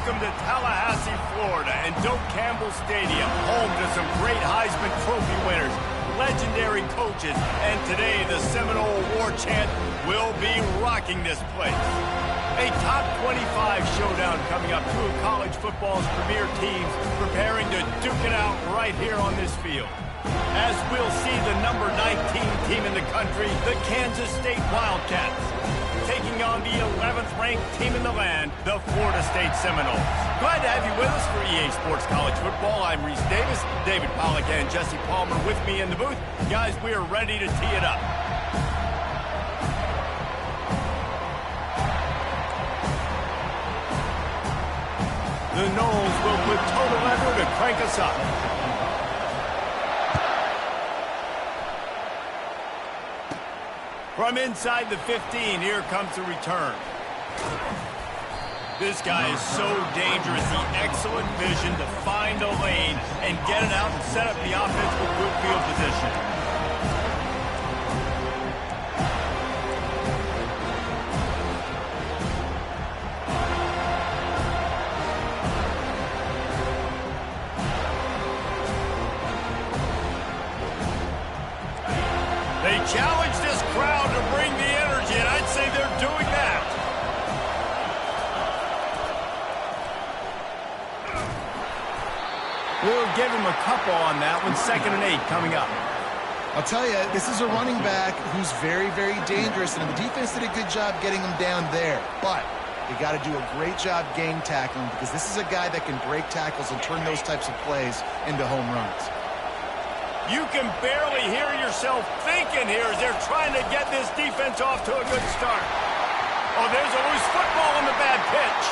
Welcome to Tallahassee, Florida, and Doak Campbell Stadium, home to some great Heisman Trophy winners, legendary coaches, and today the Seminole War Chant will be rocking this place. A top 25 showdown coming up. Two of college football's premier teams preparing to duke it out right here on this field. As we'll see the number 19 team in the country, the Kansas State Wildcats, taking on the 11th ranked team in the land, the Florida State Seminoles. Glad to have you with us for EA Sports College Football. I'm Reese Davis, David Pollack and Jesse Palmer with me in the booth. Guys, we are ready to tee it up. The Noles will put total effort to crank us up. From inside the 15, here comes the return. This guy is so dangerous. The excellent vision to find a lane and get it out and set up the offense with good field position. They challenge this crowd to bring the energy, and I'd say they're doing that. We'll give him a couple on that one. 2nd and 8 coming up. I'll tell you, this is a running back who's very, very dangerous, and the defense did a good job getting him down there. But you got to do a great job gang tackling, because this is a guy that can break tackles and turn those types of plays into home runs. You can barely hear yourself thinking here as they're trying to get this defense off to a good start. Oh, there's a loose football on the bad pitch.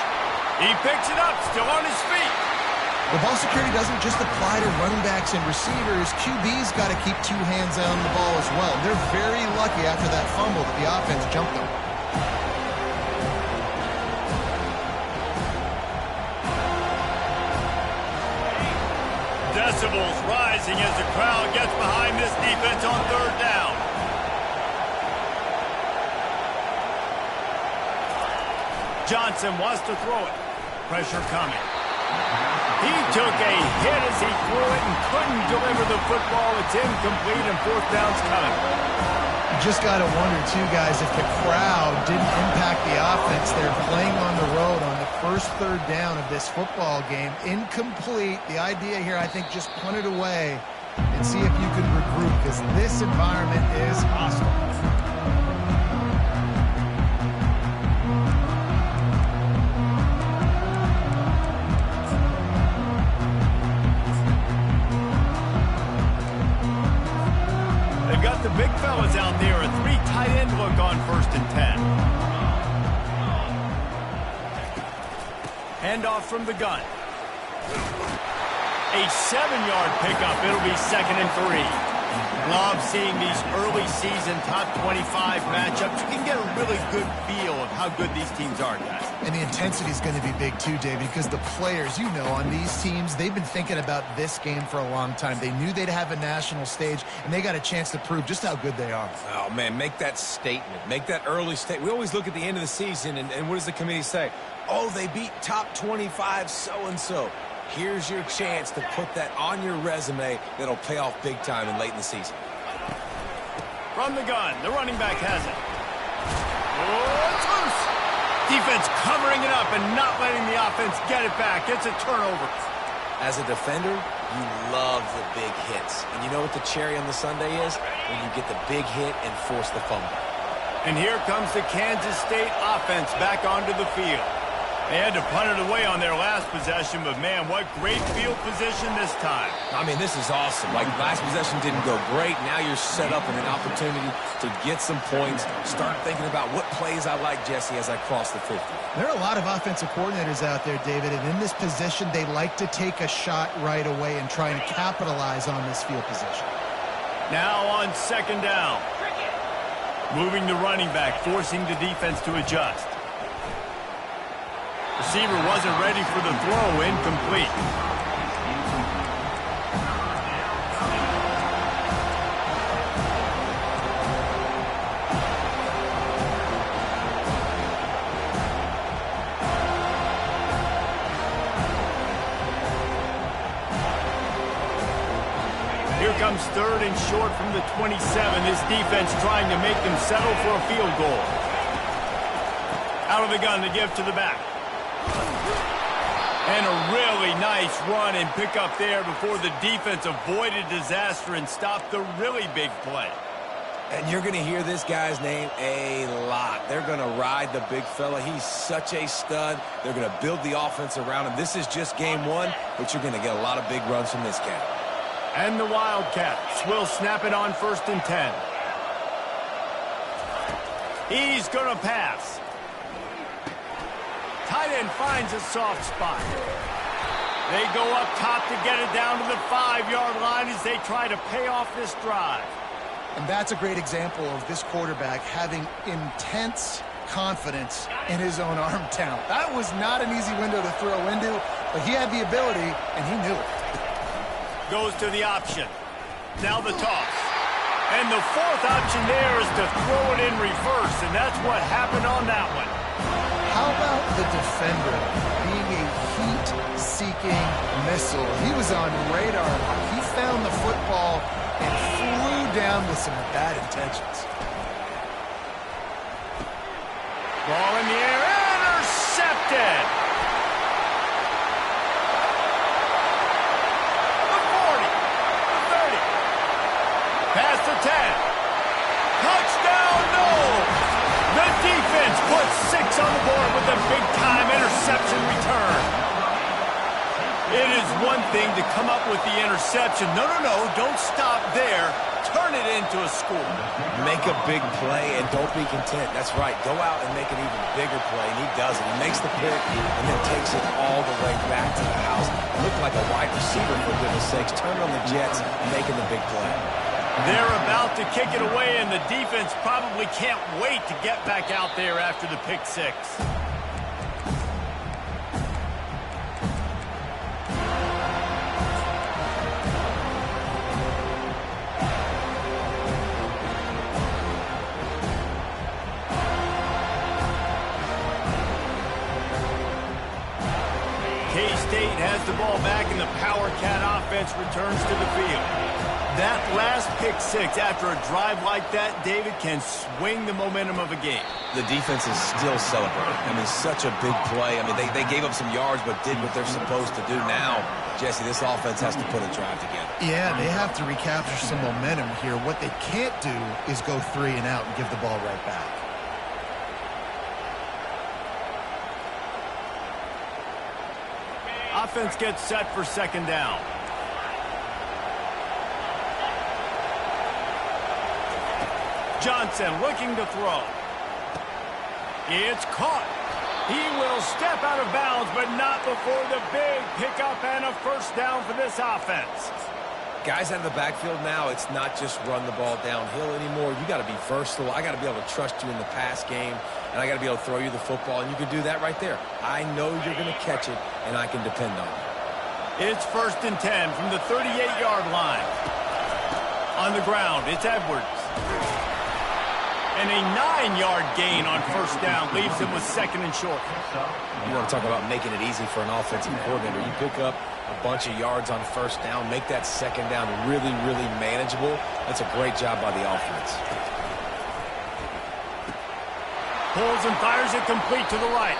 He picks it up, still on his feet. The ball security doesn't just apply to running backs and receivers. QB's got to keep 2 hands on the ball as well. They're very lucky after that fumble that the offense jumped them. Decibels rising as the crowd gets behind this defense on 3rd down. Johnson wants to throw it. Pressure coming. He took a hit as he threw it and couldn't deliver the football. It's incomplete and 4th down's coming. You just got to wonder, too, guys, if the crowd didn't impact the offense. They're playing on the road on the first 3rd down of this football game. Incomplete. The idea here, I think, just punt it away and see if you can regroup, because this environment is hostile. Got the big fellas out there. A 3 tight end look on 1st and 10. Handoff from the gun. A 7-yard pickup. It'll be 2nd and 3. Love seeing these early season top 25 matchups. You can get a really good feel of how good these teams are, guys. And the intensity is going to be big too, David, because the players, you know, on these teams, they've been thinking about this game for a long time. They knew they'd have a national stage, and they got a chance to prove just how good they are. Oh, man, make that statement. Make that early statement. We always look at the end of the season, and what does the committee say? Oh, they beat top 25 so-and-so. Here's your chance to put that on your resume that'll pay off big time and late in the season. From the gun, the running back has it. Oh, it's loose. Defense covering it up and not letting the offense get it back. It's a turnover. As a defender, you love the big hits. And you know what the cherry on the sundae is? When you get the big hit and force the fumble. And here comes the Kansas State offense back onto the field. They had to punt it away on their last possession, but man, what great field position this time. I mean, this is awesome. Like, last possession didn't go great. Now you're set up with an opportunity to get some points. Start thinking about what plays I like, Jesse, as I cross the 50. There are a lot of offensive coordinators out there, David, and in this position, they like to take a shot right away and try and capitalize on this field position. Now on 2nd down. Moving the running back, forcing the defense to adjust. Receiver wasn't ready for the throw, incomplete. comes 3rd and short from the 27. This defense trying to make them settle for a field goal. Out of the gun to give to the back. And a really nice run and pick up there before the defense avoided disaster and stopped the really big play. And you're going to hear this guy's name a lot. They're going to ride the big fella. He's such a stud. They're going to build the offense around him. This is just game one, but you're going to get a lot of big runs from this cat. And the Wildcats will snap it on 1st and 10. He's going to pass. Tight end finds a soft spot. They go up top to get it down to the 5-yard line as they try to pay off this drive. And that's a great example of this quarterback having intense confidence in his own arm talent. That was not an easy window to throw into, but he had the ability, and he knew it. Goes to the option. Now the toss. And the 4th option there is to throw it in reverse, and that's what happened on that one. How about the defender being a heat-seeking missile? He was on radar lock. He found the football and flew down with some bad intentions. Ball in the air, intercepted. The 40, the 30, past the 10. Touchdown, no! The defense puts 6 on the board with a big-time interception return. It is one thing to come up with the interception. No, don't stop there. Turn it into a score. Make a big play and don't be content. That's right. Go out and make an even bigger play, and he does it. He makes the pick and then takes it all the way back to the house. Looked like a wide receiver, for goodness sakes. Turn on the Jets, making the big play. They're about to kick it away, and the defense probably can't wait to get back out there after the pick 6. K-State has the ball back, and the Power Cat offense returns to the field. That last pick 6 after a drive like that, David, can swing the momentum of a game. The defense is still celebrating. I mean, such a big play. I mean, they gave up some yards but did what they're supposed to do. Now, Jesse, this offense has to put a drive together. Yeah, they have to recapture some momentum here. What they can't do is go 3 and out and give the ball right back. Offense gets set for 2nd down. Johnson looking to throw. It's caught. He will step out of bounds, but not before the big pickup and a 1st down for this offense. Guys out of the backfield now, it's not just run the ball downhill anymore. You got to be versatile. I got to be able to trust you in the pass game, and I got to be able to throw you the football, and you can do that right there. I know you're going to catch it, and I can depend on you. It's 1st and 10 from the 38-yard line. On the ground, it's Edwards. And a 9-yard gain on 1st down leaves him with 2nd and short. You want to talk about making it easy for an offensive coordinator. You pick up a bunch of yards on 1st down, make that 2nd down really, really manageable. That's a great job by the offense. Pulls and fires it complete to the right.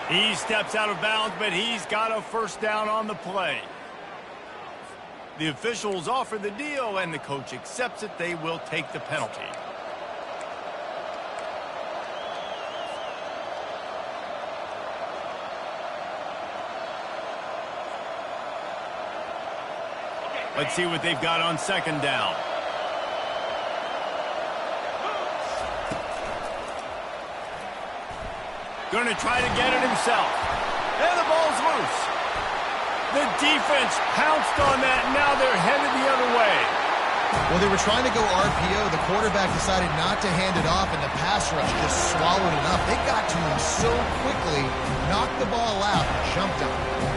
He steps out of bounds, but he's got a 1st down on the play. The officials offer the deal, and the coach accepts it. They will take the penalty. Let's see what they've got on 2nd down. Going to try to get it himself. And the ball's loose. The defense pounced on that. Now they're headed the other way. Well, they were trying to go RPO. The quarterback decided not to hand it off, and the pass rush just swallowed it up. They got to him so quickly, knocked the ball out, and jumped on him.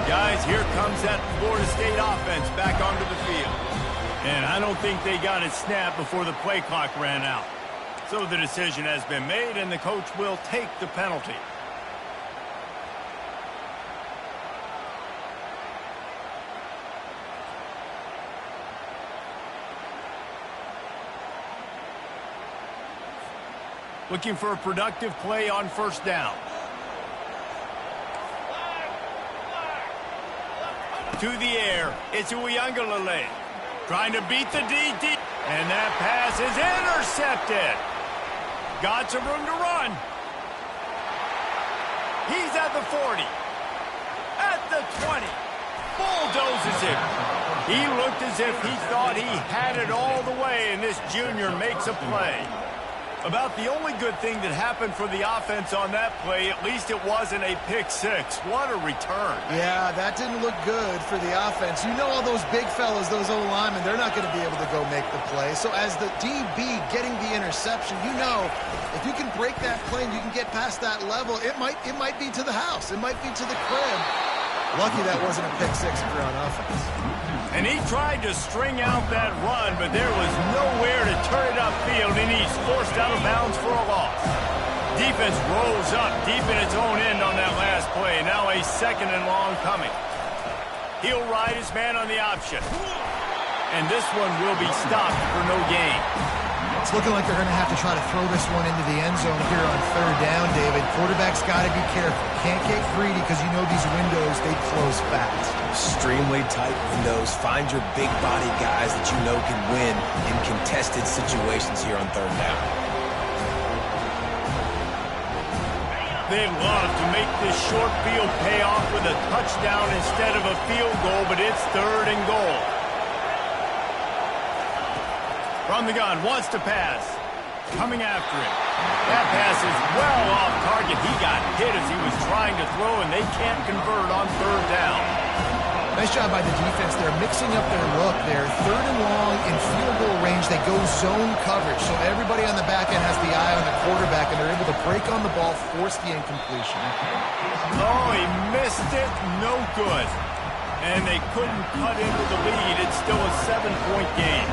Guys, here comes that Florida State offense back onto the field. And I don't think they got it snapped before the play clock ran out. So the decision has been made, and the coach will take the penalty. Looking for a productive play on first down. To the air, it's Ncaa. Trying to beat the DD. And that pass is intercepted. Got some room to run. He's at the 40. At the 20. Bulldozes him. He looked as if he thought he had it all the way, and this junior makes a play. About the only good thing that happened for the offense on that play, at least it wasn't a pick six. What a return. Yeah, that didn't look good for the offense. You know all those big fellas, those O-linemen, they're not going to be able to go make the play. So as the DB getting the interception, you know, if you can break that play and you can get past that level, it might be to the house. It might be to the crib. Lucky that wasn't a pick six if you're on offense. And he tried to string out that run, but there was nowhere to turn it upfield, and he's forced out of bounds for a loss. Defense rolls up deep in its own end on that last play. Now a second and long coming. He'll ride his man on the option. And this one will be stopped for no gain. It's looking like they're going to have to try to throw this one into the end zone here on third down, David. Quarterback's got to be careful. Can't get greedy because you know these windows, they close fast. Extremely tight windows. Find your big body guys that you know can win in contested situations here on third down. They'd love to make this short field pay off with a touchdown instead of a field goal, but it's third and goal. From the gun, wants to pass. Coming after him. That pass is well off target. He got hit as he was trying to throw, and they can't convert on third down. Nice job by the defense. They're mixing up their look there. Third and long in field goal range. They go zone coverage. So everybody on the back end has the eye on the quarterback, and they're able to break on the ball, force the incompletion. Oh, he missed it. No good. And they couldn't cut into the lead. It's still a 7-point game.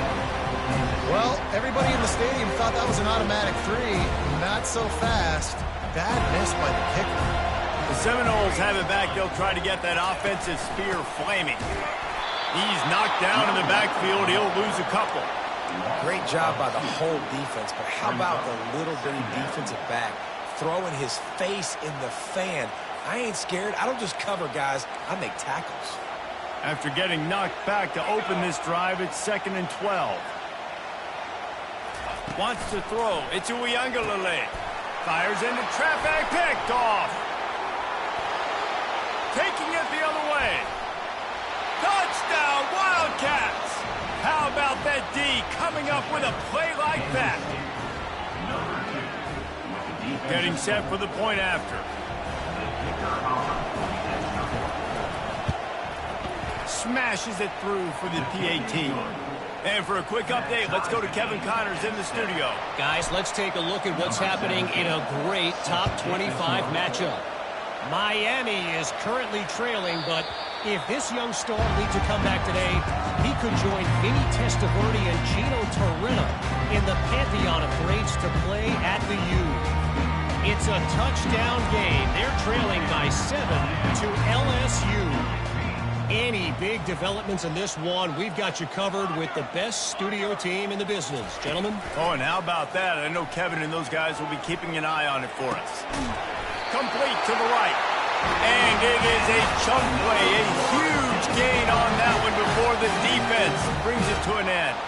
Well, everybody in the stadium thought that was an automatic three. Not so fast. Bad miss by the kicker. The Seminoles have it back. They'll try to get that offensive spear flaming. He's knocked down in the backfield. He'll lose a couple. Great job by the whole defense, but how about the little bitty defensive back throwing his face in the fan? I ain't scared. I don't just cover guys. I make tackles. After getting knocked back to open this drive, it's 2nd and 12. Wants to throw. It's Ncaa. Fires into traffic. Picked off. Taking it the other way. Touchdown, Wildcats. How about that D coming up with a play like that? Getting set for the point after. Smashes it through for the PAT. And for a quick update, let's go to Kevin Connors in the studio. Guys, let's take a look at what's happening in a great top 25 matchup. Miami is currently trailing, but if this young star leads a comeback today, he could join Vinny Testaverde and Gino Torretta in the pantheon of greats to play at the U. It's a touchdown game. They're trailing by 7 to LSU. Any big developments in this one, we've got you covered with the best studio team in the business. Gentlemen? Oh, and how about that? I know Kevin and those guys will be keeping an eye on it for us. Complete to the right. And it is a chunk play. A huge gain on that one before the defense brings it to an end.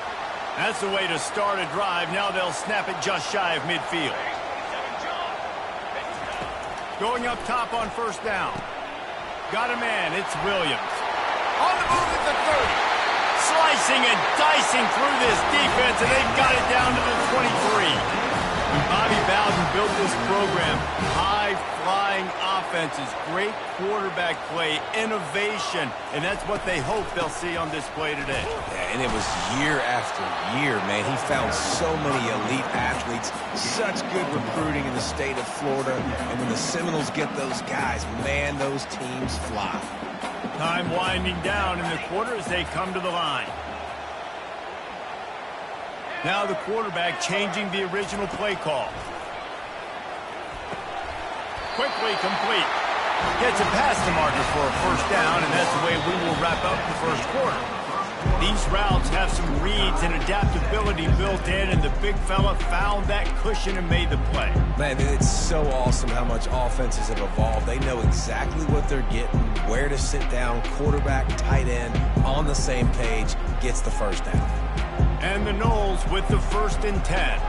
That's the way to start a drive. Now they'll snap it just shy of midfield. Going up top on first down. Got a man. It's Williams. On the move at the 30. Slicing and dicing through this defense, and they've got it down to the 23. When Bobby Bowden built this program, high-flying offenses, great quarterback play, innovation, and that's what they hope they'll see on display today. Yeah, and it was year after year, man. He found so many elite athletes, such good recruiting in the state of Florida, and when the Seminoles get those guys, man, those teams fly. Time winding down in the quarter as they come to the line. Now the quarterback changing the original play call. Quickly complete. Gets it past the marker for a first down, and that's the way we will wrap up the first quarter. These routes have some reads and adaptability built in, and the big fella found that cushion and made the play. Man, it's so awesome how much offenses have evolved. They know exactly what they're getting, where to sit down, quarterback, tight end, on the same page, gets the first down. And the Knowles with the 1st and 10.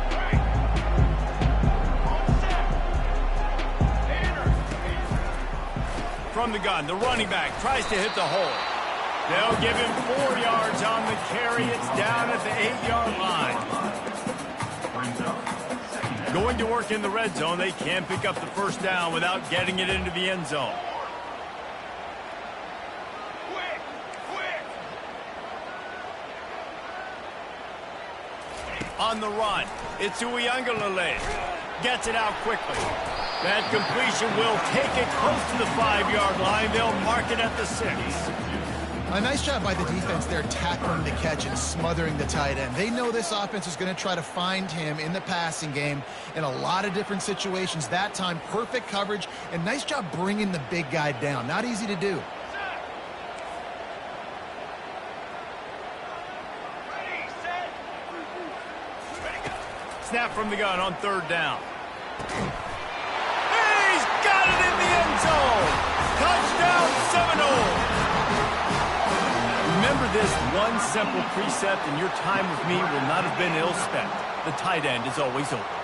From the gun, the running back tries to hit the hole. They'll give him 4 yards on the carry. It's down at the 8-yard line. Going to work in the red zone. They can't pick up the first down without getting it into the end zone. On the run, it's Uiagalelei. Gets it out quickly. That completion will take it close to the 5-yard line. They'll mark it at the 6. A nice job by the defense there, tackling the catch and smothering the tight end. They know this offense is going to try to find him in the passing game in a lot of different situations. That time, perfect coverage, and nice job bringing the big guy down. Not easy to do. Snap from the gun on 3rd down. He's got it in the end zone. Touchdown Seminole. Remember this one simple precept, and your time with me will not have been ill spent. The tight end is always open.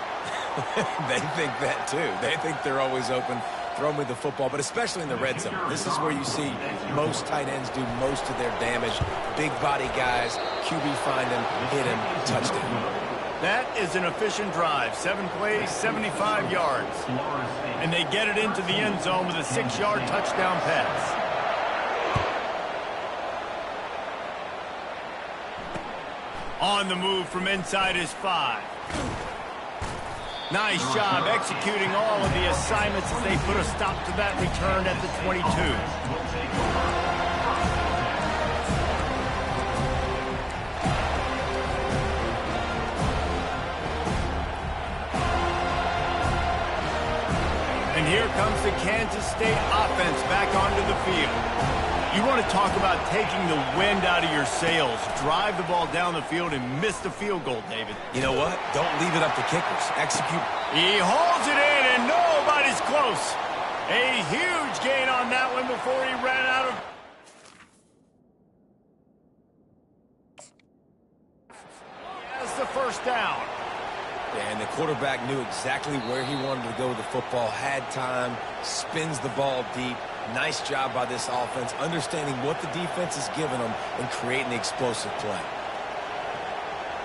They think that too. They think they're always open. Throw me the football, but especially in the red zone. This is where you see most tight ends do most of their damage. Big body guys, QB find him, hit him, touchdown. That is an efficient drive. 7 plays, 75 yards. And they get it into the end zone with a 6-yard touchdown pass. On the move from inside his 5. Nice job executing all of the assignments as they put a stop to that return at the 22. And here comes the Kansas State offense back onto the field. You want to talk about taking the wind out of your sails. Drive the ball down the field and miss the field goal, David. You know what? Don't leave it up to kickers. Execute. He holds it in, and nobody's close. A huge gain on that one before he ran out of... He has the first down. And the quarterback knew exactly where he wanted to go with the football, had time, spins the ball deep. Nice job by this offense, understanding what the defense is giving them and creating the explosive play.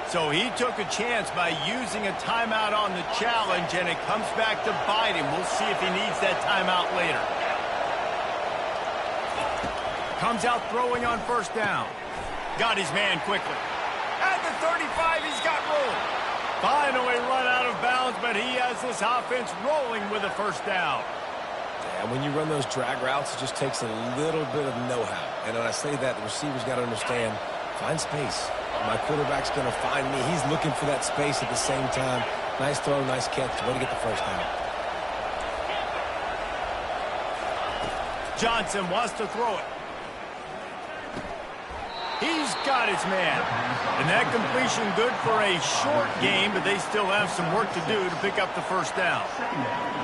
So he took a chance by using a timeout on the challenge, and it comes back to bite him. We'll see if he needs that timeout later. Comes out throwing on first down. Got his man quickly. At the 35, he's got room. Finally run out of bounds, but he has this offense rolling with a first down. Yeah, when you run those drag routes, it just takes a little bit of know-how. And when I say that, the receiver's got to understand, find space. My quarterback's going to find me. He's looking for that space at the same time. Nice throw, nice catch. Way to get the first down. Johnson wants to throw it. He's got his man. And that completion good for a short game, but they still have some work to do to pick up the first down.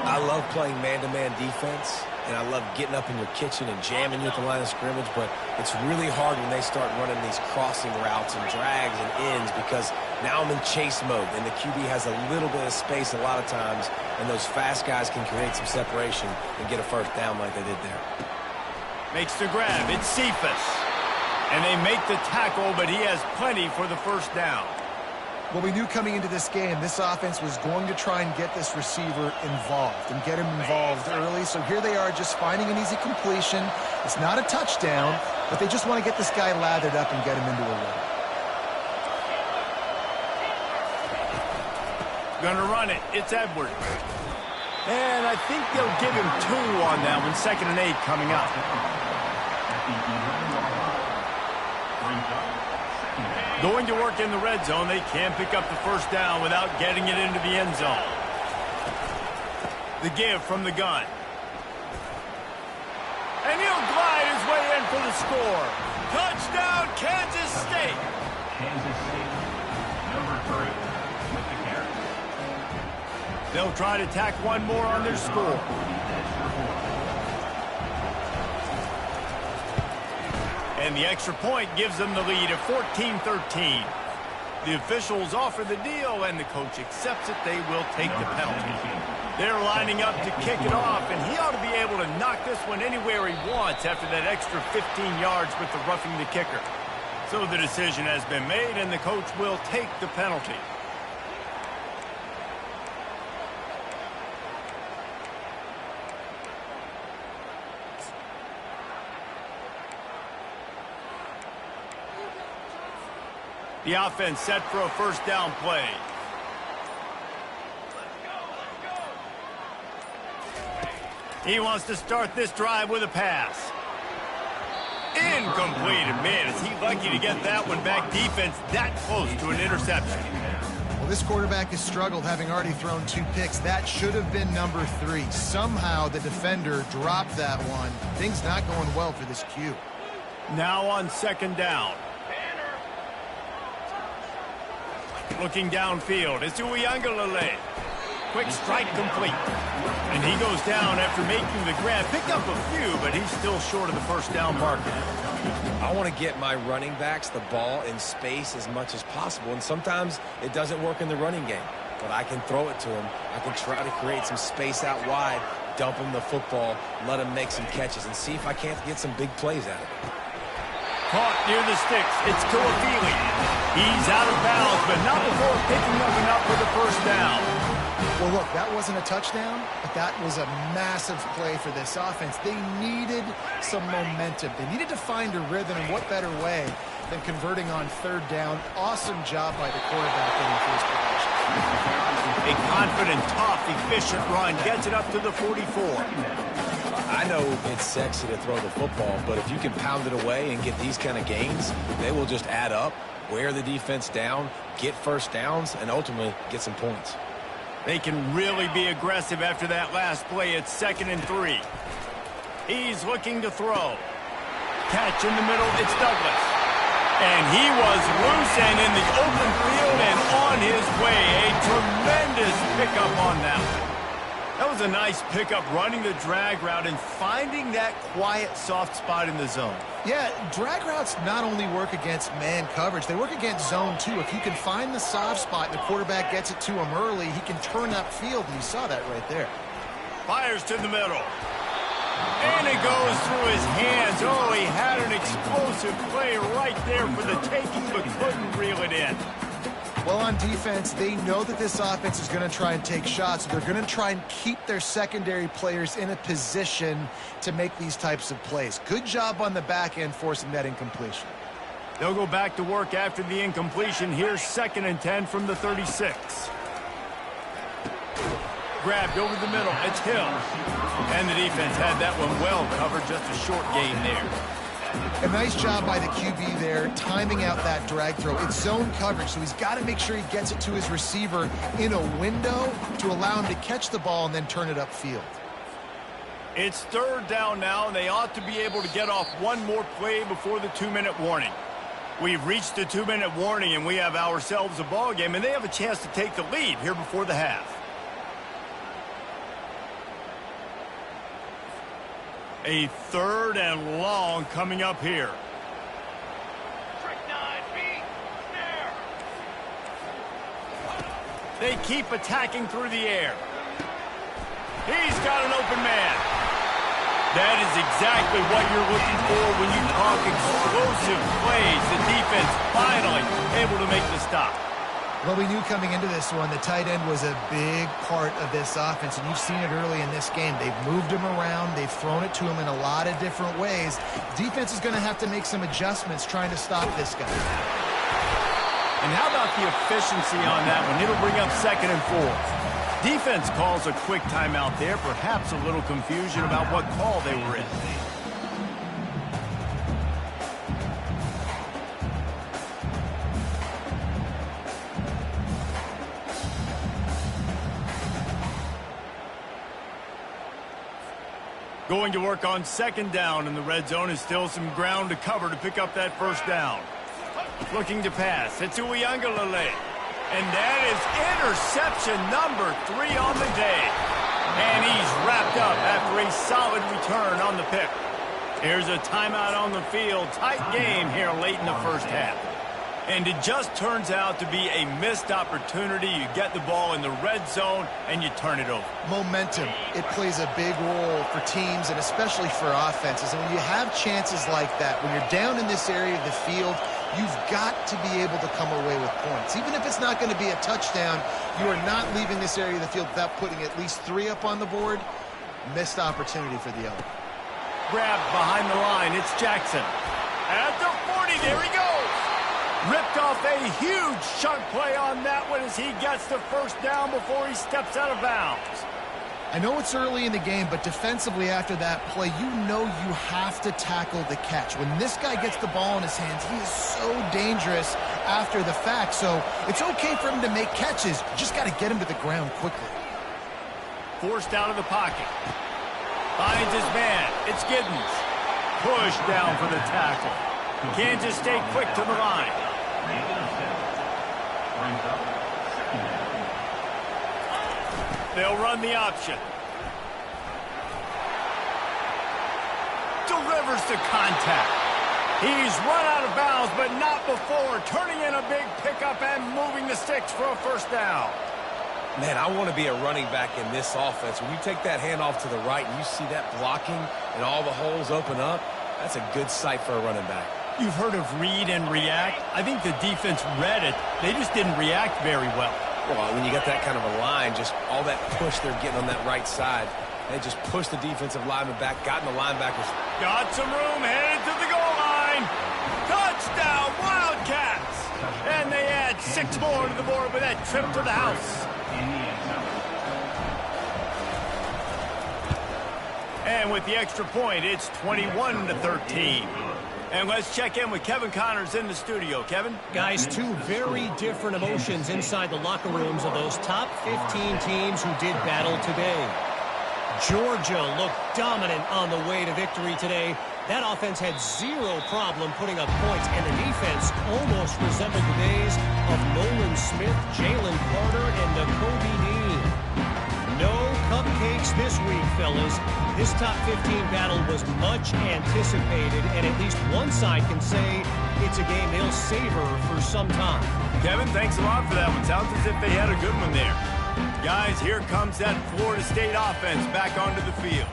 I love playing man-to-man defense, and I love getting up in your kitchen and jamming you at the line of scrimmage, but it's really hard when they start running these crossing routes and drags and ends because now I'm in chase mode, and the QB has a little bit of space a lot of times, and those fast guys can create some separation and get a first down like they did there. Makes the grab. It's Cephas. And they make the tackle, but he has plenty for the first down. Well, we knew coming into this game, this offense was going to try and get this receiver involved and get him involved early. So here they are just finding an easy completion. It's not a touchdown, but they just want to get this guy lathered up and get him into a run. Gonna run it. It's Edwards. And I think they'll give him 2 on that one. 2nd and 8 coming up. Going to work in the red zone, they can't pick up the first down without getting it into the end zone. The give from the gun. And he'll glide his way in for the score. Touchdown, Kansas State. Kansas State, number 3 with the carry. They'll try to tack one more on their score. And the extra point gives them the lead at 14-13. The officials offer the deal, and the coach accepts it. They will take the penalty. They're lining up to kick it off, and he ought to be able to knock this one anywhere he wants after that extra 15 yards with the roughing the kicker. So the decision has been made, and the coach will take the penalty. The offense set for a first down play. He wants to start this drive with a pass. Incomplete. Man, is he lucky to get that one back. Defense that close to an interception. Well, this quarterback has struggled, having already thrown 2 picks. That should have been number 3. Somehow the defender dropped that one. Things not going well for this Q. Now on second down. Looking downfield, it's Uiagalelei. Quick strike complete. And he goes down after making the grab. Picked up a few, but he's still short of the first down marker. I want to get my running backs the ball in space as much as possible, and sometimes it doesn't work in the running game. But I can throw it to them. I can try to create some space out wide, dump him the football, let him make some catches, and see if I can't get some big plays out of it. Caught near the sticks. It's Toafili. He's out of bounds, but not before picking up enough for the first down. Well, look, that wasn't a touchdown, but that was a massive play for this offense. They needed some momentum. They needed to find a rhythm, and what better way than converting on third down. Awesome job by the quarterback getting through his progression. A confident, tough, efficient run gets it up to the 44. I know it's sexy to throw the football, but if you can pound it away and get these kind of gains, they will just add up, wear the defense down, get first downs, and ultimately get some points. They can really be aggressive after that last play. It's 2nd and 3. He's looking to throw. Catch in the middle. It's Douglas. And he was loose and in the open field and on his way. A tremendous pickup on that one. That was a nice pickup, running the drag route and finding that quiet, soft spot in the zone. Yeah, drag routes not only work against man coverage, they work against zone too. If you can find the soft spot and the quarterback gets it to him early, he can turn upfield, and you saw that right there. Fires to the middle. And it goes through his hands. Oh, he had an explosive play right there for the taking, but couldn't reel it in. Well, on defense, they know that this offense is going to try and take shots. So they're going to try and keep their secondary players in a position to make these types of plays. Good job on the back end forcing that incompletion. They'll go back to work after the incompletion. Here's 2nd and 10 from the 36. Grabbed over the middle. It's Hill. And the defense had that one well covered. Just a short gain there. A nice job by the QB there, timing out that drag throw. It's zone coverage, so he's got to make sure he gets it to his receiver in a window to allow him to catch the ball and then turn it upfield. It's 3rd down now, and they ought to be able to get off one more play before the 2-minute warning. We've reached the 2-minute warning, and we have ourselves a ball game, and they have a chance to take the lead here before the half. A 3rd and long coming up here. They keep attacking through the air. He's got an open man. That is exactly what you're looking for when you talk explosive plays. The defense finally able to make the stop. Well, we knew coming into this one, the tight end was a big part of this offense, and you've seen it early in this game. They've moved him around. They've thrown it to him in a lot of different ways. Defense is going to have to make some adjustments trying to stop this guy. And how about the efficiency on that one? It'll bring up 2nd and 4. Defense calls a quick timeout there. Perhaps a little confusion about what call they were in. Going to work on second down in the red zone is still some ground to cover to pick up that first down. Looking to pass. It's Ncaa. And that is interception number 3 on the day. And he's wrapped up after a solid return on the pick. Here's a timeout on the field. Tight game here late in the first half. And it just turns out to be a missed opportunity. You get the ball in the red zone, and you turn it over. Momentum. It plays a big role for teams and especially for offenses. And when you have chances like that, when you're down in this area of the field, you've got to be able to come away with points. Even if it's not going to be a touchdown, you are not leaving this area of the field without putting at least 3 up on the board. Missed opportunity for the other. Grab behind the line. It's Jackson. At the 40, there he goes. Ripped off a huge chunk play on that one as he gets the first down before he steps out of bounds. I know it's early in the game, but defensively after that play, you know you have to tackle the catch. When this guy gets the ball in his hands, he is so dangerous after the fact. So it's okay for him to make catches. You just got to get him to the ground quickly. Forced out of the pocket. Finds his man. It's Giddens. Pushed down for the tackle. Kansas State quick to the line. They'll run the option. Delivers the contact. He's run out of bounds, but not before. Turning in a big pickup and moving the sticks for a first down. Man, I want to be a running back in this offense. When you take that handoff to the right and you see that blocking and all the holes open up, that's a good sight for a running back. You've heard of read and react. I think the defense read it. They just didn't react very well. Well, when you got that kind of a line, just all that push they're getting on that right side, they just pushed the defensive lineman back, got in the linebackers. Got some room, headed to the goal line. Touchdown, Wildcats! And they add 6 more to the board with that trip to the house. And with the extra point, it's 21-13. And let's check in with Kevin Connors in the studio. Kevin? Guys, 2 very different emotions inside the locker rooms of those top 15 teams who did battle today. Georgia looked dominant on the way to victory today. That offense had 0 problem putting up points, and the defense almost resembled the days of Nolan Smith, Jalen Carter, and Nakobe Dean. No cupcakes this week, fellas. This top 15 battle was much anticipated, and at least one side can say it's a game they'll savor for some time. Kevin, thanks a lot for that one. Sounds as if they had a good one there. Guys, here comes that Florida State offense back onto the field.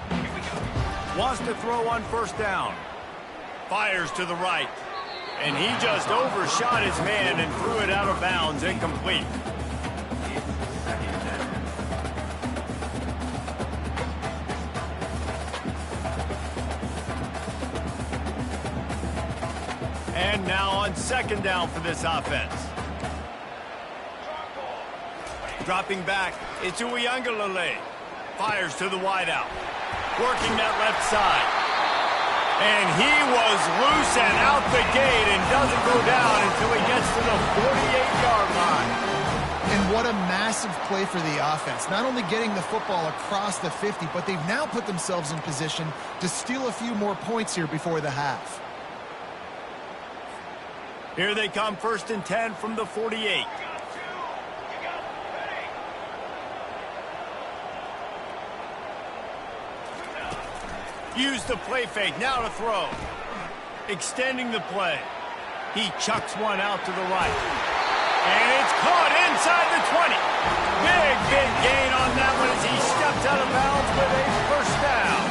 Wants to throw on first down. Fires to the right. And he just overshot his man and threw it out of bounds, incomplete. And now on second down for this offense. Dropping back, it's Ncaa. Fires to the wideout. Working that left side. And he was loose and out the gate and doesn't go down until he gets to the 48-yard line. And what a massive play for the offense. Not only getting the football across the 50, but they've now put themselves in position to steal a few more points here before the half. Here they come, 1st and 10 from the 48. Use the play fake, now to throw. Extending the play. He chucks one out to the right. And it's caught inside the 20. Big gain on that one as he steps out of bounds with a first down.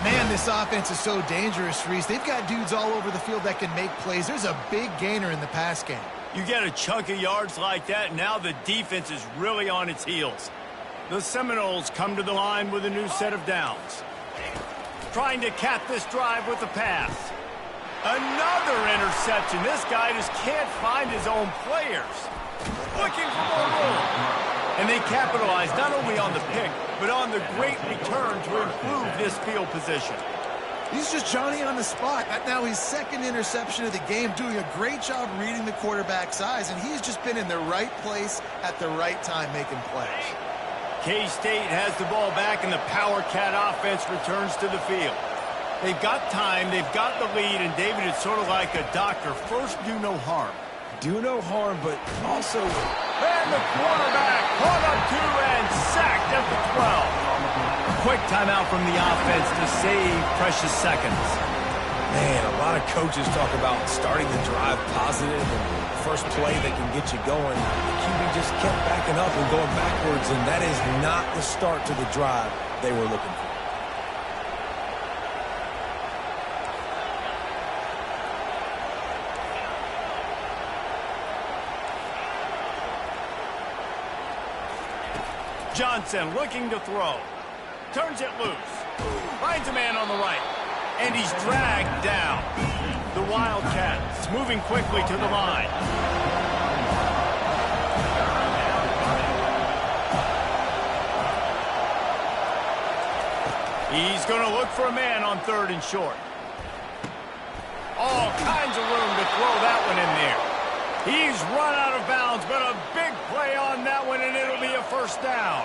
Man, this offense is so dangerous, Reese. They've got dudes all over the field that can make plays. There's a big gainer in the pass game. You get a chunk of yards like that, now the defense is really on its heels. The Seminoles come to the line with a new set of downs. Trying to cap this drive with a pass. Another interception. This guy just can't find his own players. Looking for more room. And they capitalize not only on the pick, but on the great return to improve this field position. He's just Johnny on the spot. Now his 2nd interception of the game, doing a great job reading the quarterback's eyes, and he's just been in the right place at the right time making plays. K-State has the ball back, and the Power Cat offense returns to the field. They've got time, they've got the lead, and David, it's sort of like a doctor. First, do no harm. Do no harm, but also... And the quarterback caught up two and sacked at the 12. Quick timeout from the offense to save precious seconds. Man, a lot of coaches talk about starting the drive positive and first play that can get you going. The QB just kept backing up and going backwards, and that is not the start to the drive they were looking for. Johnson looking to throw. Turns it loose. Finds a man on the right. And he's dragged down. The Wildcats moving quickly to the line. He's going to look for a man on 3rd and short. All kinds of room to throw that one in there. He's run out of bounds, but a big play on that one, and it'll be a first down.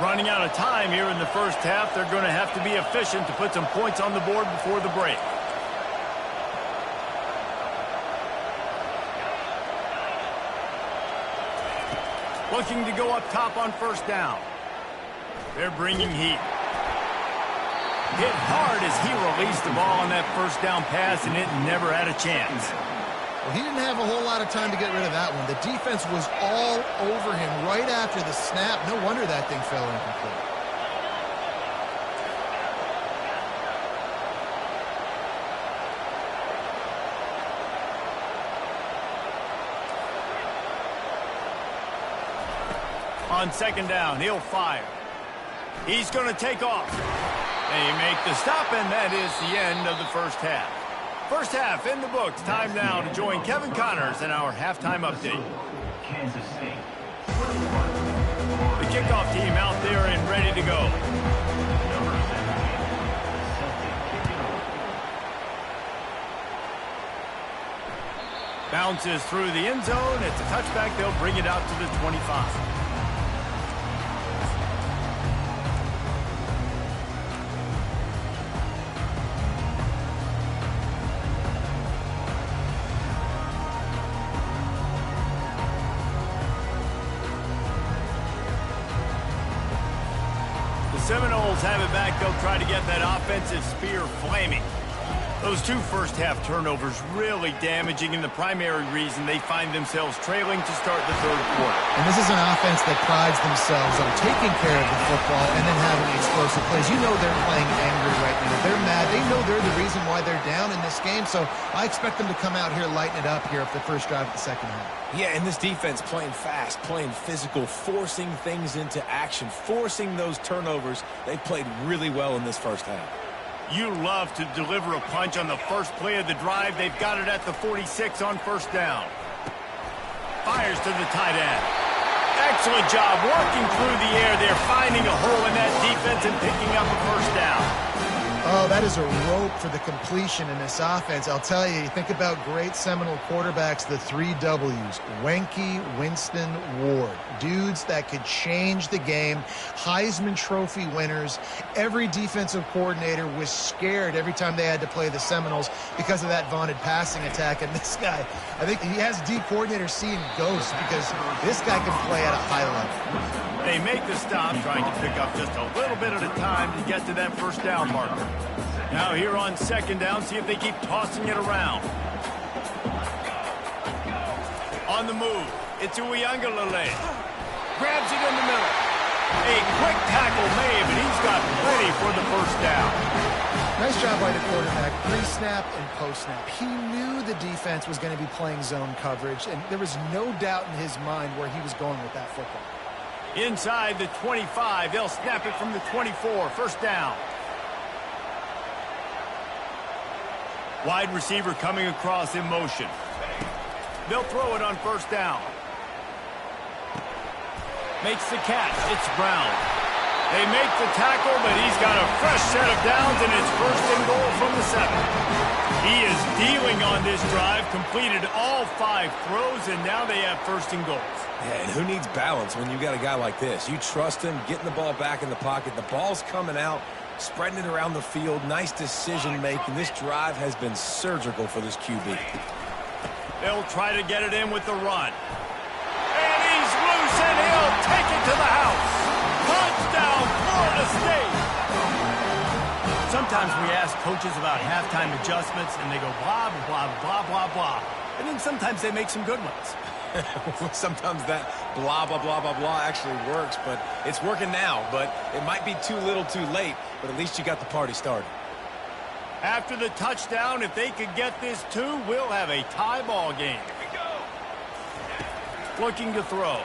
Running out of time here in the first half. They're going to have to be efficient to put some points on the board before the break. Looking to go up top on first down. They're bringing heat. Hit hard as he released the ball on that first down pass, and it never had a chance. Well, he didn't have a whole lot of time to get rid of that one. The defense was all over him right after the snap. No wonder that thing fell incomplete. On 2nd down, he'll fire. He's going to take off. They make the stop, and that is the end of the first half. First half in the books. Time now to join Kevin Connors in our halftime update. Kansas State. The kickoff team out there and ready to go. Number 17, Celtic kicking off. Bounces through the end zone. It's a touchback. They'll bring it out to the 25. Seminoles have it back. They'll try to get that offensive spear flaming. Those two first-half turnovers really damaging, and the primary reason they find themselves trailing to start the 3rd quarter. And this is an offense that prides themselves on taking care of the football and then having explosive plays. You know they're playing angry right now. They're mad. They know they're the reason why they're down in this game, so I expect them to come out here, lighten it up here for the first drive of the second half. Yeah, and this defense playing fast, playing physical, forcing things into action, forcing those turnovers. They played really well in this first half. You love to deliver a punch on the first play of the drive. They've got it at the 46 on first down. Fires to the tight end. Excellent job working through the air. They're finding a hole in that defense and picking up a first down. Oh, that is a rope for the completion in this offense. I'll tell you, think about great Seminole quarterbacks, the 3 W's. Wenke, Winston, Ward. Dudes that could change the game. Heisman Trophy winners. Every defensive coordinator was scared every time they had to play the Seminoles because of that vaunted passing attack. And this guy, I think he has D coordinators seeing ghosts because this guy can play at a high level. They make the stop, trying to pick up just a little bit at a time to get to that first down marker. Now here on 2nd down, see if they keep tossing it around. On the move, it's Uiagalelei. Grabs it in the middle. A quick tackle made, but he's got plenty for the first down. Nice job by the quarterback, pre-snap and post-snap. He knew the defense was going to be playing zone coverage, and there was no doubt in his mind where he was going with that football. Inside the 25, they'll snap it from the 24, first down. Wide receiver coming across in motion. They'll throw it on first down. Makes the catch. It's Brown. They make the tackle, but he's got a fresh set of downs, and it's first and goal from the 7. He is dealing on this drive, completed all 5 throws, and now they have first and goals. Yeah, and who needs balance when you got a guy like this? You trust him, getting the ball back in the pocket. The ball's coming out, spreading it around the field. Nice decision-making. This drive has been surgical for this QB. They'll try to get it in with the run. And he's loose, and he'll take it to the house. Touchdown, Florida State. Sometimes we ask coaches about halftime adjustments, and they go blah, blah, blah, blah, blah. And then sometimes they make some good ones. Sometimes that blah, blah, blah, blah, blah actually works, but it's working now. But it might be too little too late, but at least you got the party started. After the touchdown, if they could get this 2, we'll have a tie ball game. Looking to throw.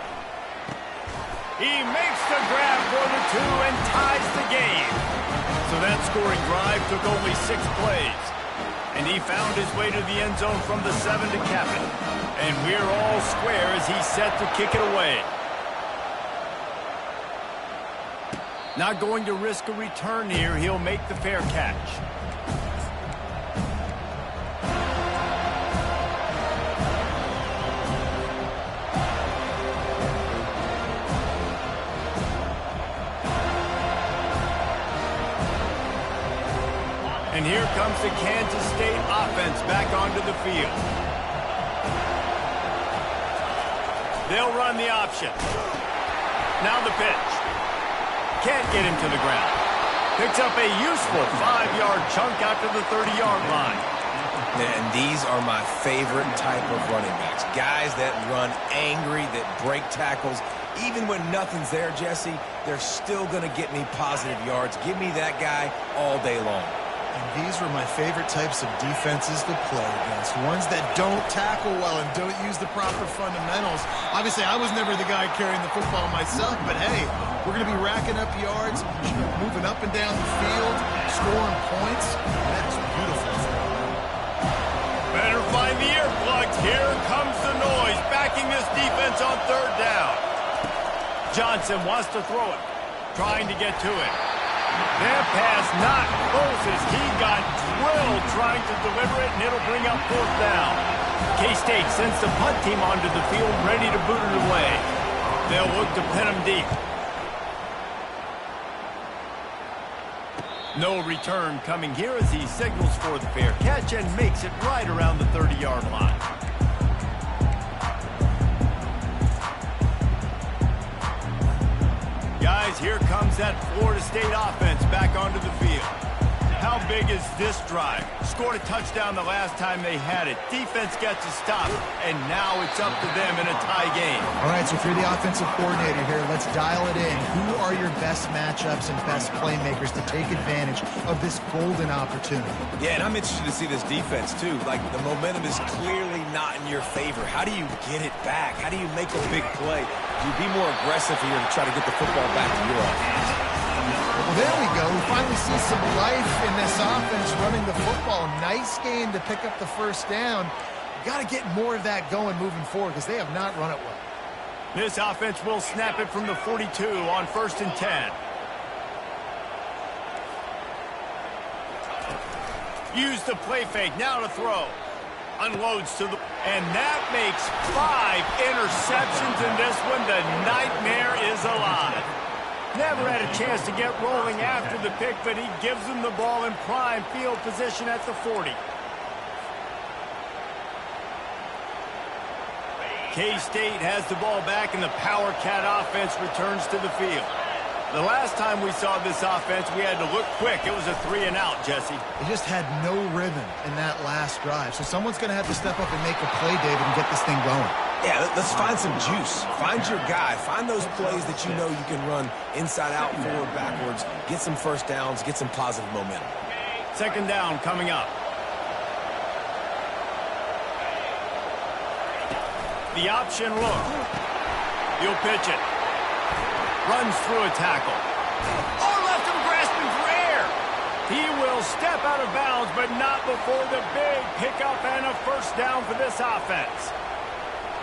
He makes the grab for the 2 and ties the game. So that scoring drive took only 6 plays. And he found his way to the end zone from the 7 to cap it. And we're all square as he's set to kick it away. Not going to risk a return here. He'll make the fair catch. And here comes the Kansas State offense back onto the field. They'll run the option. Now the pitch. Can't get him to the ground. Picks up a useful 5-yard chunk after the 30-yard line. And these are my favorite type of running backs. Guys that run angry, that break tackles. Even when nothing's there, Jesse, they're still going to get me positive yards. Give me that guy all day long. And these were my favorite types of defenses to play against. Ones that don't tackle well and don't use the proper fundamentals. Obviously, I was never the guy carrying the football myself, but hey, we're going to be racking up yards, moving up and down the field, scoring points. That's beautiful. Better find the earplugs. Here comes the noise, backing this defense on 3rd down. Johnson wants to throw it, trying to get to it. That pass not close as he got drilled trying to deliver it, and it'll bring up 4th down. K-State sends the punt team onto the field, ready to boot it away. They'll look to pin him deep. No return coming here as he signals for the fair catch and makes it right around the 30-yard line. Guys, here comes that Florida State offense back onto the field. How big is this drive? Scored a touchdown the last time they had it. Defense gets a stop, and now it's up to them in a tie game. All right, so if you're the offensive coordinator here, let's dial it in. Who are your best matchups and best playmakers to take advantage of this golden opportunity? Yeah, and I'm interested to see this defense, too. Like, the momentum is clearly not in your favor. How do you get it back? How do you make a big play? Do you be more aggressive here to try to get the football back to your offense? Well, there we go. We finally see some life in this offense running the football. Nice game to pick up the 1st down. Got to get more of that going moving forward because they have not run it well. This offense will snap it from the 42 on 1st and 10. Use the play fake. Now to throw. Unloads to the... And that makes 5 interceptions in this one. The nightmare is alive. Never had a chance to get rolling after the pick, but he gives them the ball in prime field position at the 40. K-State has the ball back, and the Power Cat offense returns to the field. The last time we saw this offense, we had to look quick. It was a 3-and-out, Jesse. They just had no rhythm in that last drive. So someone's going to have to step up and make a play, David, and get this thing going. Yeah, let's find some juice. Find your guy. Find those plays that you know you can run inside out, forward, backwards. Get some 1st downs. Get some positive momentum. 2nd down coming up. The option look. He'll pitch it. Runs through a tackle. Oh, left him grasping for air. He will step out of bounds, but not before the big pickup and a 1st down for this offense.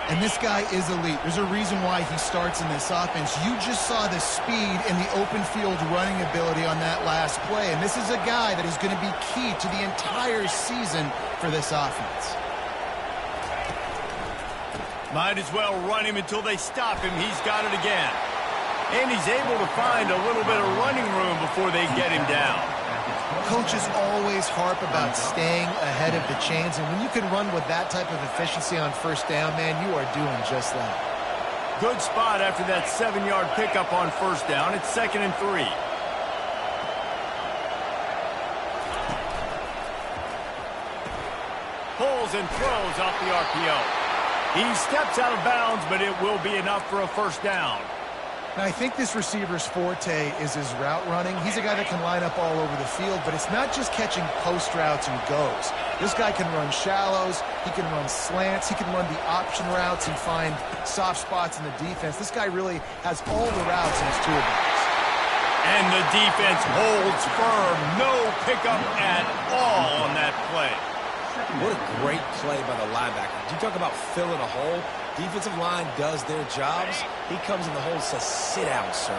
And this guy is elite. There's a reason why he starts in this offense. You just saw the speed and the open field running ability on that last play. And this is a guy that is going to be key to the entire season for this offense. Might as well run him until they stop him. He's got it again. And he's able to find a little bit of running room before they get him down. Coaches always harp about staying ahead of the chains, and when you can run with that type of efficiency on first down, man, you are doing just that. Good spot after that 7-yard pickup on first down. It's 2nd and 3. Pulls and throws off the RPO. He steps out of bounds, but it will be enough for a first down. Now, I think this receiver's forte is his route running. He's a guy that can line up all over the field, but it's not just catching post routes and goes. This guy can run shallows, he can run slants, he can run the option routes and find soft spots in the defense. This guy really has all the routes in his toolbox. And the defense holds firm. No pickup at all on that play. What a great play by the linebacker. You talk about filling a hole. Defensive line does their jobs. He comes in the hole and says, sit down, sir.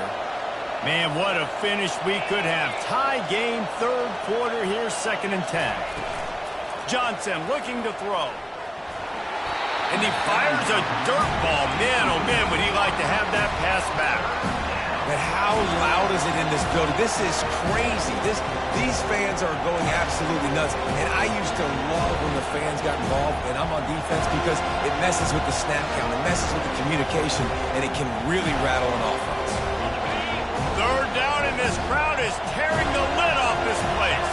Man, what a finish we could have. Tie game, 3rd quarter here, 2nd and 10. Johnson looking to throw. And he fires a dirt ball. Man, oh man, would he like to have that pass back. But how loud is it in this building? This is crazy. These fans are going absolutely nuts. And I used to love when the fans got involved, and I'm on defense because it messes with the snap count. It messes with the communication, and it can really rattle an offense. 3rd down, and this crowd is tearing the lid off this place.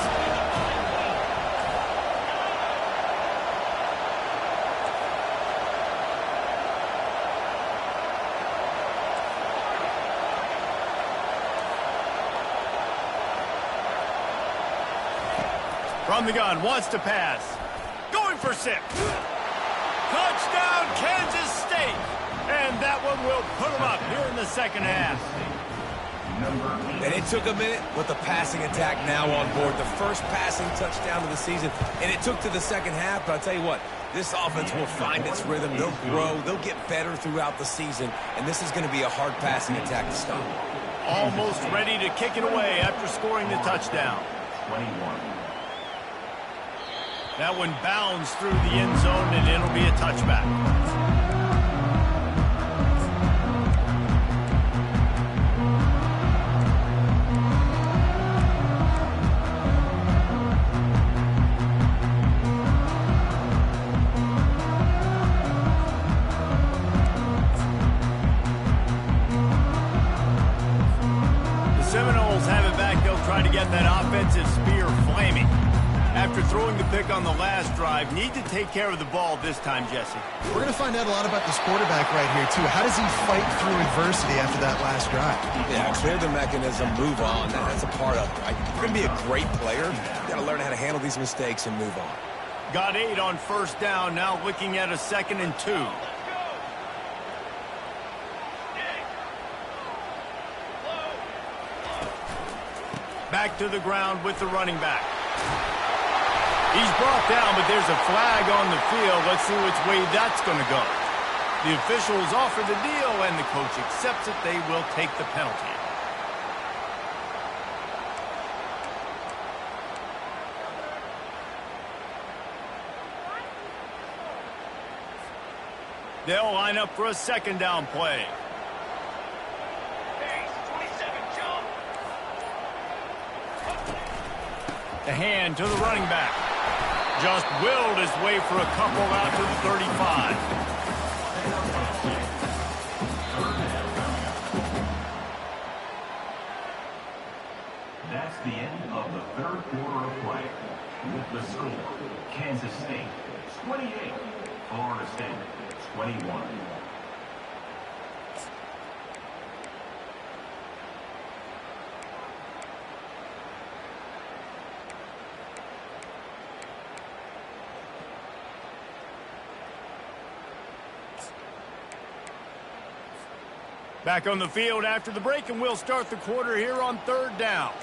From the gun, wants to pass. Going for 6. Touchdown, Kansas State. And that one will put them up here in the 2nd half. And it took a minute with the passing attack now on board. The first passing touchdown of the season. And it took to the 2nd half, but I'll tell you what, this offense will find its rhythm. They'll grow. They'll get better throughout the season. And this is going to be a hard passing attack to stop. Almost ready to kick it away after scoring the touchdown. 21. That one bounds through the end zone, and it'll be a touchback. The Seminoles have it back. They'll try to get that offensive spear flaming. After throwing the pick on the last drive, need to take care of the ball this time, Jesse. We're going to find out a lot about this quarterback right here, too. How does he fight through adversity after that last drive? Yeah, clear the mechanism, move on. That's a part of it, right? If you're going to be a great player, you got to learn how to handle these mistakes and move on. Got 8 on first down, now looking at a 2nd and 2. Back to the ground with the running back. He's brought down, but there's a flag on the field. Let's see which way that's going to go. The officials offer the deal, and the coach accepts it. They will take the penalty. They'll line up for a 2nd down play. The hand to the running back. Just willed his way for a couple out to the 35. That's the end of the 3rd quarter of play. With the score, Kansas State 28, Florida State 21. Back on the field after the break, and we'll start the quarter here on 3rd down.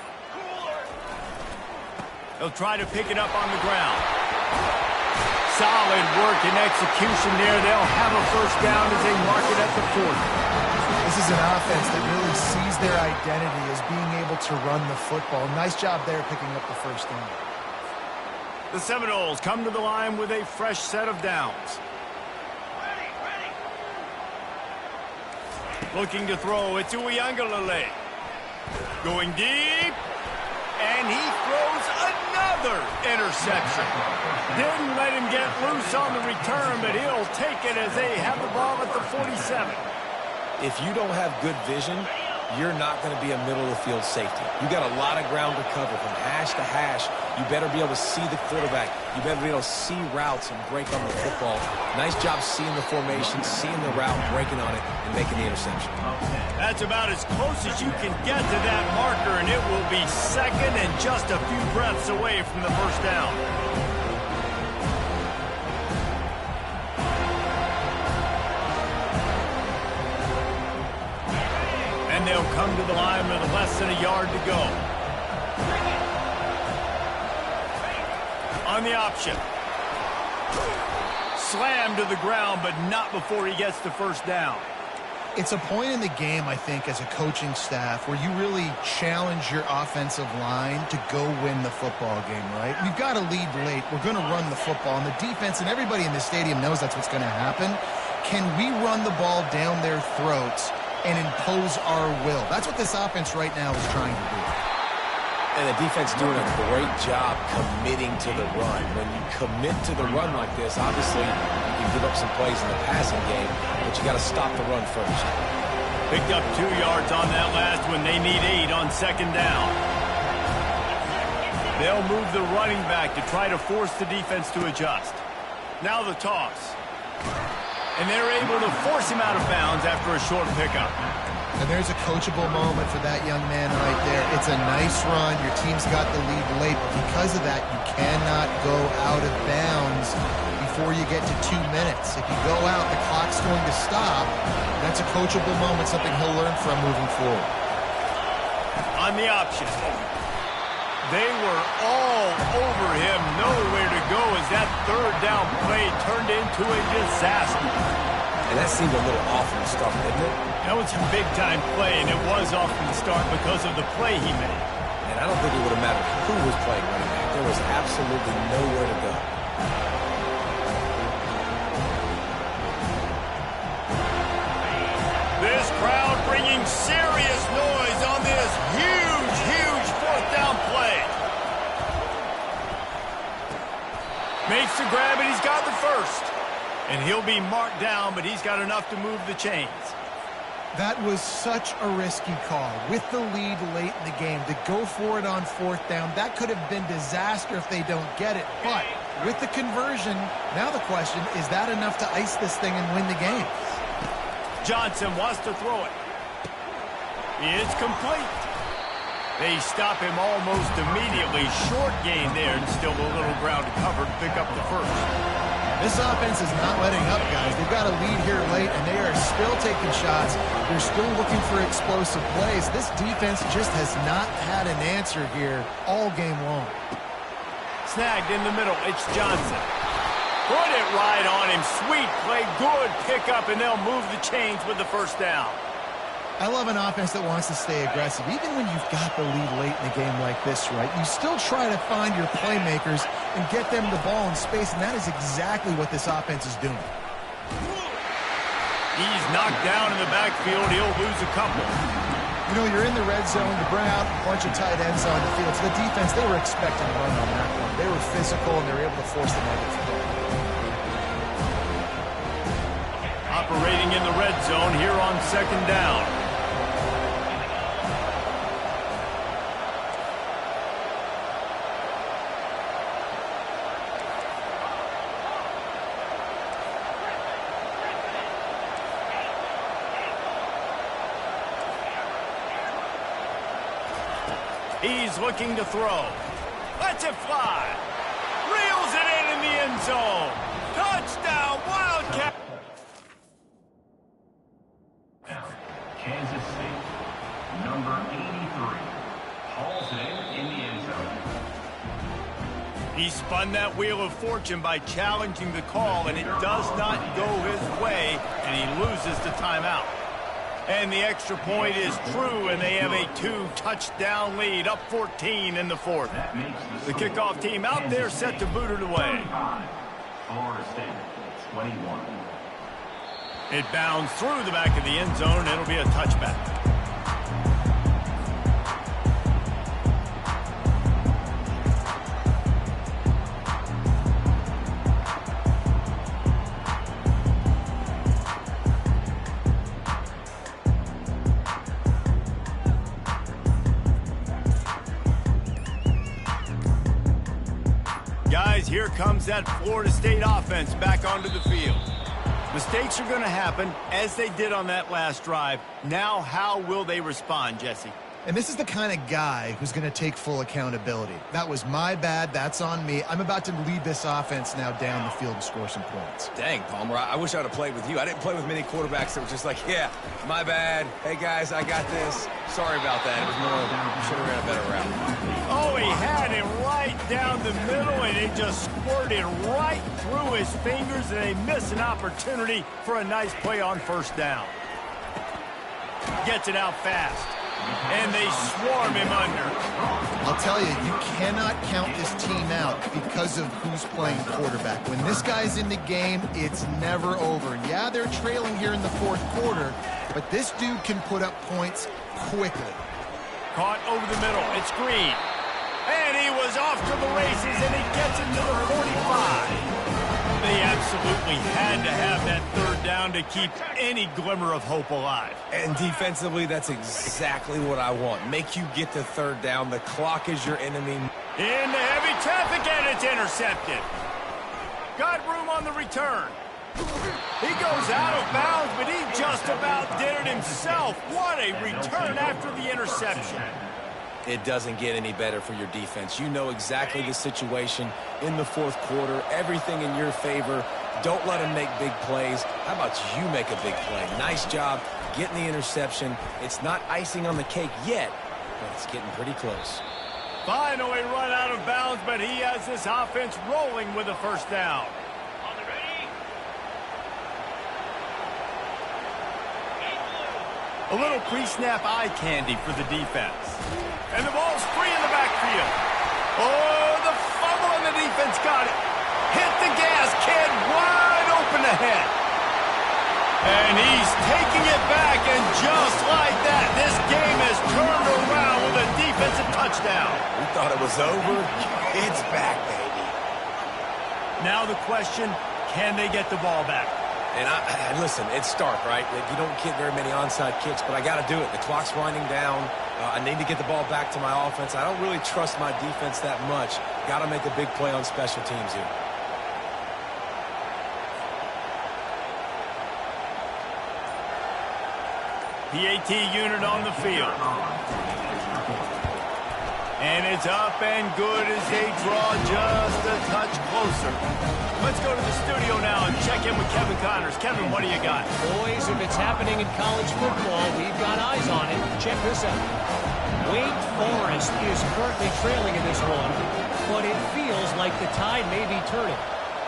They'll try to pick it up on the ground. Solid work and execution there. They'll have a first down as they mark it at the 40. This is an offense that really sees their identity as being able to run the football. Nice job there picking up the first down. The Seminoles come to the line with a fresh set of downs. Looking to throw, it's Uiagalelei. Going deep, and he throws another interception. Didn't let him get loose on the return, but he'll take it as they have the ball at the 47. If you don't have good vision, you're not going to be a middle-of-the-field safety. You got a lot of ground to cover from hash to hash. You better be able to see the quarterback. You better be able to see routes and break on the football. Nice job seeing the formation, seeing the route, breaking on it, and making the interception. That's about as close as you can get to that marker, and it will be second and just a few breaths away from the first down. And they'll come to the line with less than a yard to go. On the option. Slammed to the ground, but not before he gets the first down. It's a point in the game, I think, as a coaching staff where you really challenge your offensive line to go win the football game, right? We've got to lead late. We're going to run the football. And the defense and everybody in the stadium knows that's what's going to happen. Can we run the ball down their throats and impose our will? That's what this offense right now is trying to do. And the defense doing a great job committing to the run. When you commit to the run like this, obviously you can give up some plays in the passing game, but you got to stop the run first. Picked up 2 yards on that last one. They need 8 on second down. They'll move the running back to try to force the defense to adjust. Now the toss. And they're able to force him out of bounds after a short pickup. And there's a coachable moment for that young man right there. It's a nice run. Your team's got the lead late, but because of that, you cannot go out of bounds before you get to 2 minutes. If you go out, the clock's going to stop. That's a coachable moment, something he'll learn from moving forward. On the option. They were all over him, nowhere to go as that third down play turned into a disaster. And that seemed a little off from the start, didn't it? That was a big-time play, and it was off from the start because of the play he made. And I don't think it would have mattered who was playing running back. There was absolutely nowhere to go. This crowd bringing serious noise on this huge, huge fourth down play. Makes the grab, and he's got the first. And he'll be marked down, but he's got enough to move the chains. That was such a risky call. With the lead late in the game, to go for it on fourth down, that could have been disaster if they don't get it. But with the conversion, now the question, is that enough to ice this thing and win the game? Johnson wants to throw it. It's complete. They stop him almost immediately. Short gain there, and still a little ground to cover to pick up the first. This offense is not letting up, guys. They've got a lead here late, and they are still taking shots. They're still looking for explosive plays. This defense just has not had an answer here all game long. Snagged in the middle. It's Johnson. Put it right on him. Sweet play. Good pickup, and they'll move the chains with the first down. I love an offense that wants to stay aggressive. Even when you've got the lead late in a game like this, right, you still try to find your playmakers and get them the ball in space, and that is exactly what this offense is doing. He's knocked down in the backfield. He'll lose a couple. You know, you're in the red zone. You bring out a bunch of tight ends on the field. So the defense, they were expecting a run on that one. They were physical, and they were able to force the negative play. Operating in the red zone here on second down. He's looking to throw. Lets it fly. Reels it in the end zone. Touchdown, Wildcat. Kansas State, number 83, hauls it in the end zone. He spun that wheel of fortune by challenging the call, and it does not go his way, and he loses the timeout. And the extra point is true, and they have a 2-touchdown lead, up 14 in the fourth. The kickoff team out there set to boot it away. Florida State, 21. It bounds through the back of the end zone, and it'll be a touchback. Guys, here comes that Florida State offense back onto the field. Mistakes are going to happen, as they did on that last drive. Now, how will they respond, Jesse? And this is the kind of guy who's going to take full accountability. That was my bad. That's on me. I'm about to lead this offense now down the field and score some points. Dang, Palmer, I wish I would have played with you. I didn't play with many quarterbacks that were just like, yeah, my bad. Hey, guys, I got this. Sorry about that. It was more, should have ran a better route. Oh, he had it right down the middle, and it just squirted right through his fingers, and they miss an opportunity for a nice play on first down. Gets it out fast. And they swarm him under. I'll tell you, you cannot count this team out because of who's playing quarterback. When this guy's in the game, it's never over. Yeah, they're trailing here in the fourth quarter, but this dude can put up points quickly. Caught over the middle. It's Green. And he was off to the races, and he gets it to the 45. They absolutely had to have that third down to keep any glimmer of hope alive. And defensively, that's exactly what I want. Make you get to third down. The clock is your enemy. Into heavy traffic, and it's intercepted. Got room on the return. He goes out of bounds, but he just about did it himself. What a return after the interception. It doesn't get any better for your defense. You know exactly the situation in the fourth quarter. Everything in your favor. Don't let them make big plays. How about you make a big play? Nice job getting the interception. It's not icing on the cake yet, but it's getting pretty close. Finally run out of bounds, but he has this offense rolling with a first down. A little pre-snap eye candy for the defense. And the ball's free in the backfield. Oh, the fumble, and the defense got it. Hit the gas, kid, wide open ahead. And he's taking it back, and just like that, this game has turned around with a defensive touchdown. We thought it was over. It's back, baby. Now the question, can they get the ball back? And listen, it's stark, right? You don't get very many onside kicks, but I got to do it. The clock's winding down. I need to get the ball back to my offense. I don't really trust my defense that much. Got to make a big play on special teams here. PAT unit on the field. And it's up and good as they draw just a touch closer. Let's go to the studio now and check in with Kevin Connors. Kevin, what do you got? Boys, if it's happening in college football, we've got eyes on it. Check this out. Wake Forest is currently trailing in this one, but it feels like the tide may be turning.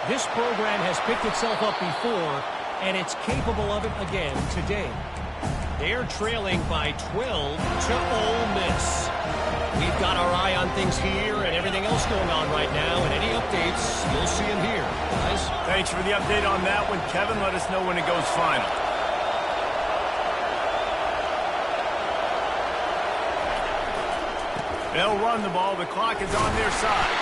This program has picked itself up before, and it's capable of it again today. They're trailing by 12 to Ole Miss. We've got our eye on things here and everything else going on right now, and any updates, you'll see them here, guys. Thanks for the update on that one, Kevin. Let us know when it goes final. They'll run the ball. The clock is on their side.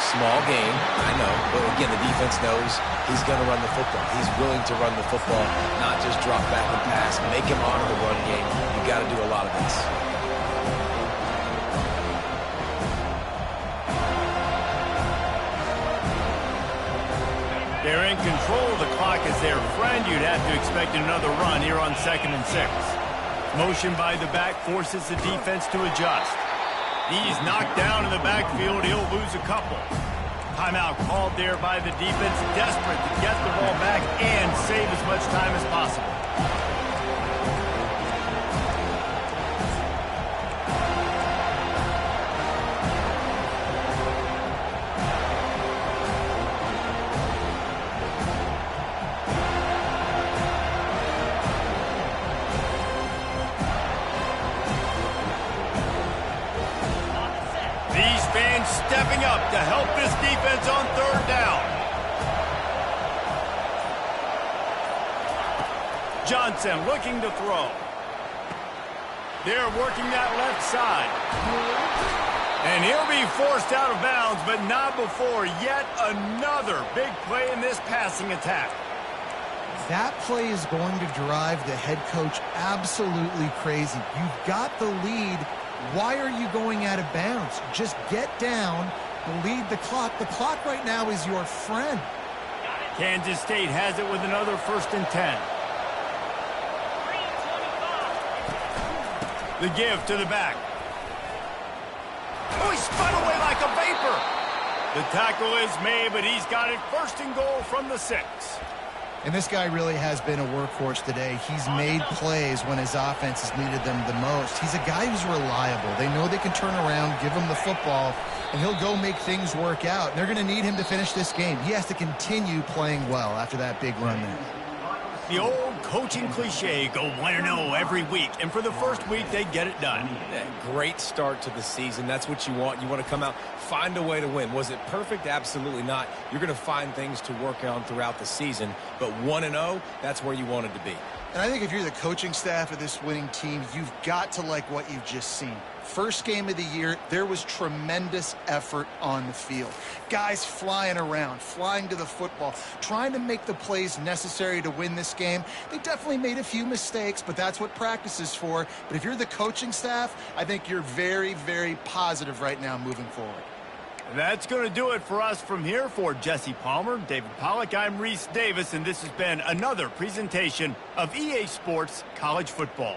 Small game, I know, but again, the defense knows he's going to run the football. He's willing to run the football, not just drop back and pass. Make him honor the run game. You got to do a lot of this. They're in control of the clock as their friend. You'd have to expect another run here on 2nd and 6. Motion by the back forces the defense to adjust. He's knocked down in the backfield. He'll lose a couple. Timeout called there by the defense, desperate to get the ball back and save as much time as possible. fans stepping up to help this defense on third down. Johnson looking to throw. They're working that left side. And he'll be forced out of bounds, but not before yet another big play in this passing attack. That play is going to drive the head coach absolutely crazy. You've got the lead. Why are you going out of bounds? Just get down, lead the clock. The clock right now is your friend. Kansas State has it with another 1st and 10. The give to the back. Oh, he spun away like a vapor. The tackle is made, but he's got it 1st and goal from the 6. And this guy really has been a workhorse today. He's made plays when his offense has needed them the most. He's a guy who's reliable. They know they can turn around, give him the football, and he'll go make things work out. They're going to need him to finish this game. He has to continue playing well after that big run there. The old coaching cliche, go 1-0 every week. And for the first week, they get it done. Yeah, great start to the season. That's what you want. You want to come out, find a way to win. Was it perfect? Absolutely not. You're going to find things to work on throughout the season. But 1-0, that's where you wanted to be. And I think if you're the coaching staff of this winning team, you've got to like what you've just seen. First game of the year, there was tremendous effort on the field. Guys flying around, flying to the football, trying to make the plays necessary to win this game. They definitely made a few mistakes, but that's what practice is for. But if you're the coaching staff, I think you're very, very positive right now moving forward. That's going to do it for us from here. For Jesse Palmer, David Pollack, I'm Reese Davis, and this has been another presentation of EA Sports College Football.